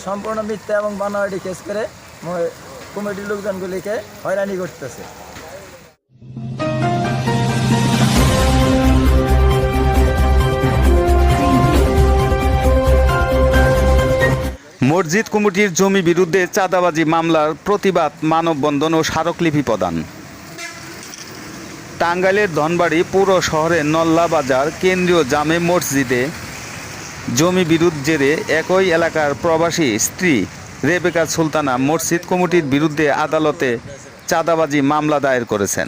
সম্পূর্ণ মিথ্যা এবং বানোয়াটি কেস করে কমিটির লোকজনগুলিকে হয়রানি করতেছে। মসজিদ কমিটির জমি বিরুদ্ধে চাঁদাবাজি মামলার প্রতিবাদ মানববন্ধন ও স্মারকলিপি প্রদান। টাঙ্গাইলের ধনবাড়ি পৌর শহরের নল্লা বাজার কেন্দ্রীয় জামে মসজিদে জমি বিরোধ জেরে একই এলাকার প্রবাসী স্ত্রী রেবেকা সুলতানা মসজিদ কমিটির বিরুদ্ধে আদালতে চাঁদাবাজি মামলা দায়ের করেছেন।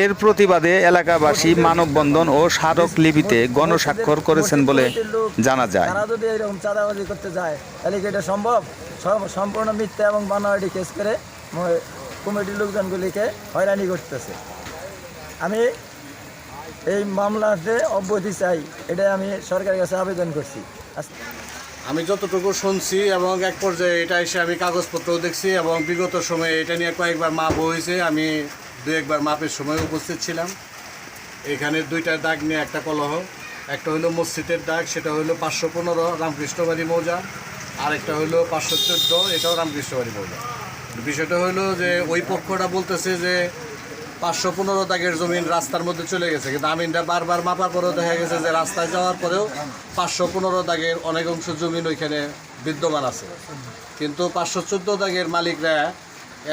এর প্রতিবাদে এলাকাবাসী মানববন্ধন ও স্মারকলিপিতে গণস্বাক্ষর করেছেন বলে জানা যায়। তারা যদি এরকম চাঁদাবাজি করতে যায় তাহলে কি এটা সম্ভব? সম্পূর্ণ মিথ্যা এবং বানোয়াটি কেস করে কমিটির লোকজনগুলিকে হয়রানি করতেছে। আমি এই মামলাতে অব্যাহতি চাই, এটাই আমি সরকারের কাছে আবেদন করছি। আমি যতটুকু শুনছি এবং এক পর্যায়ে এটা এসে আমি কাগজপত্রও দেখছি এবং বিগত সময়ে এটা নিয়ে কয়েকবার মাপ হয়েছে। আমি দু একবার মাপের সময় উপস্থিত ছিলাম। এখানে দুইটা দাগ নিয়ে একটা কলহ, একটা হলো মসজিদের দাগ, সেটা হলো 515 রামকৃষ্ণবাড়ি মৌজা, আর একটা হলো 514, এটাও রামকৃষ্ণবাড়ি মৌজা। বিষয়টা হলো যে ওই পক্ষটা বলতেছে যে 515 দাগের জমিন রাস্তার মধ্যে চলে গেছে, কিন্তু আমিনটা বারবার মাপার পরেও দেখা গেছে যে রাস্তায় যাওয়ার পরেও 515 দাগের অনেক অংশ জমিন ওইখানে বিদ্যমান আছে। কিন্তু 514 দাগের মালিকরা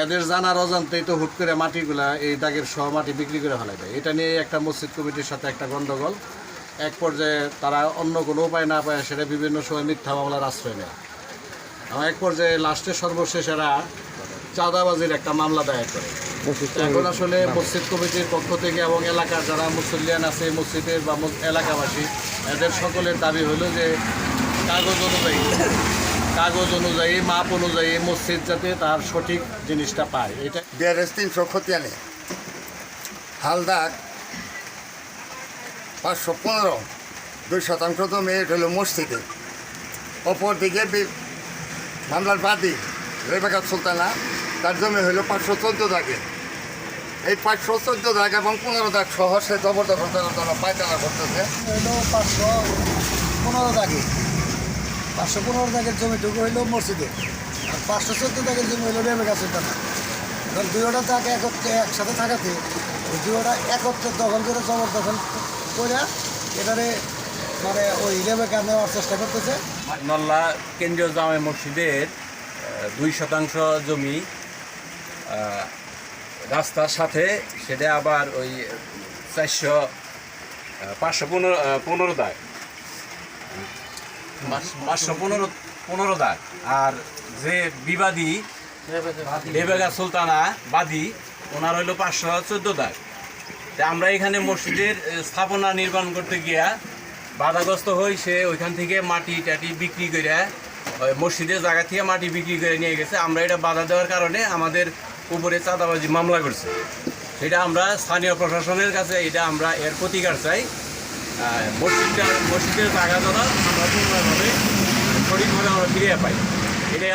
এদের জানার অজান্তেই তো হুট করে মাটিগুলা এই দাগের সহ মাটি বিক্রি করে ফেলা যায়। এটা নিয়ে একটা মসজিদ কমিটির সাথে একটা গণ্ডগোল। এক পর্যায়ে তারা অন্য কোনো উপায় না পায় সেটা বিভিন্ন সময় মিথ্যা মামলার আশ্রয় নেয়। এক পর্যায়ে লাস্টে সর্বশেষ এরা চাঁদাবাজির একটা মামলা দায়ের করে। এখন আসলে মসজিদ কমিটির পক্ষ থেকে এবং এলাকার যারা মুসল্লিয়ান আছে মসজিদের বা এলাকাবাসী, এদের সকলের দাবি হলো যে কাগজ অনুযায়ী মাপ অনুযায়ী মসজিদ যাতে তার সঠিক জিনিসটা পায়। এটা বিআরএস 300 খতিয়ানে হালদার 515 2% জমি হলো মসজিদে। অপরদিকে মামলার বাদী রেবেকা সুলতানা, তার জমি হলো 514 দাগে। এই 514 দাগ এবং 15 দাগ সহ সে জবরদখল তারা পায়তারা করতেছে। হইল 515 দাগে, 515 দাগের জমিটুকু হইল মসজিদে, আর 514 দাগের জমি হইল রেবেকা সুলতানা। কারণ দুইটা দাগ একসাথে থাকাতে ওই দুইটা একত্রে দখল করে জবরদখল করে এটারে মানে ওই রেবেকা নেওয়ার চেষ্টা করতেছে। নল্লা কেন্দ্রীয় জামে মসজিদের 2% জমি রাস্তার সাথে, সেটা আবার ওই 515 দাগ, 515 দাগ। আর যে বিবাদী রেবেকা সুলতানা বাদী, ওনার হইল 514 দাগ। আমরা এখানে মসজিদের স্থাপনা নির্মাণ করতে গিয়া বাধাগ্রস্ত হই। সে ওইখান থেকে মাটি টাটি বিক্রি করে মসজিদের জায়গা থেকে মাটি বিক্রি করে নিয়ে গেছে। আমরা এটা বাধা দেওয়ার কারণে আমাদের উপরে চাঁদাবাজি মামলা করছে। সেটা আমরা স্থানীয় প্রশাসনের কাছে এটা আমরা এর প্রতিকার চাই। মসজিদের জায়গা দ্বারা আমরা পূর্ণভাবে সঠিকভাবে আমরা ফিরিয়ে পাই। এটা